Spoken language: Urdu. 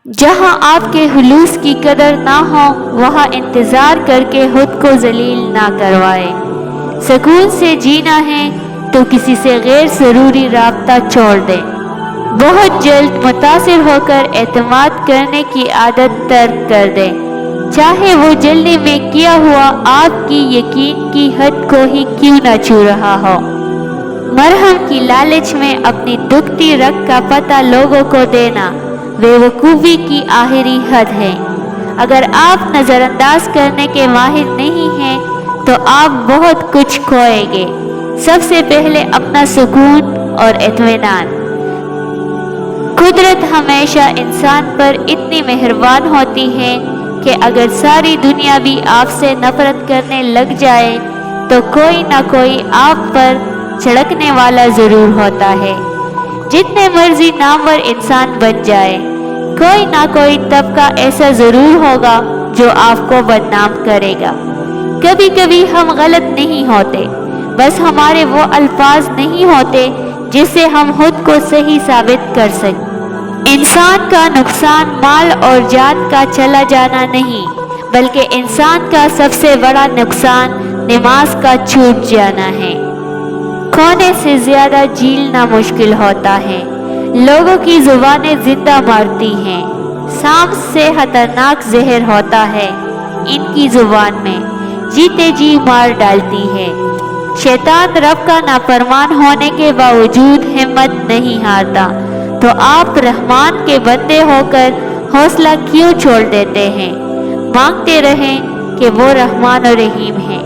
جہاں آپ کے خلوص کی قدر نہ ہو وہاں انتظار کر کے خود کو ذلیل نہ کروائے۔ سکون سے جینا ہے تو کسی سے غیر ضروری رابطہ چھوڑ دیں۔ بہت جلد متاثر ہو کر اعتماد کرنے کی عادت ترک کر دیں، چاہے وہ جلدی میں کیا ہوا آپ کی یقین کی حد کو ہی کیوں نہ چھو رہا ہو۔ مرہم کی لالچ میں اپنی دکھتی رگ کا پتہ لوگوں کو دینا بے وقوفی کی آخری حد ہے۔ اگر آپ نظر انداز کرنے کے ماہر نہیں ہیں تو آپ بہت کچھ کھوئیں گے۔ سب سے پہلے اپنا سکون اور اطمینان۔ قدرت ہمیشہ انسان پر اتنی مہربان ہوتی ہے کہ اگر ساری دنیا بھی آپ سے نفرت کرنے لگ جائے تو کوئی نہ کوئی آپ پر چھڑکنے والا ضرور ہوتا ہے۔ جتنے مرضی نامور انسان بن جائے، کوئی نہ کوئی طبقہ ایسا ضرور ہوگا جو آپ کو بدنام کرے گا۔ کبھی کبھی ہم غلط نہیں ہوتے، بس ہمارے وہ الفاظ نہیں ہوتے جس سے ہم خود کو صحیح ثابت کر سکیں۔ انسان کا نقصان مال اور جان کا چلا جانا نہیں، بلکہ انسان کا سب سے بڑا نقصان نماز کا چھوٹ جانا ہے۔ کھونے سے زیادہ جھیلنا مشکل ہوتا ہے۔ لوگوں کی زبانیں زندہ مارتی ہیں، سانپ سے خطرناک زہر ہوتا ہے ان کی زبان میں، جیتے جی مار ڈالتی ہے۔ شیطان رب کا نافرمان ہونے کے باوجود ہمت نہیں ہارتا، تو آپ رحمان کے بندے ہو کر حوصلہ کیوں چھوڑ دیتے ہیں؟ مانگتے رہیں کہ وہ رحمان و رحیم ہیں۔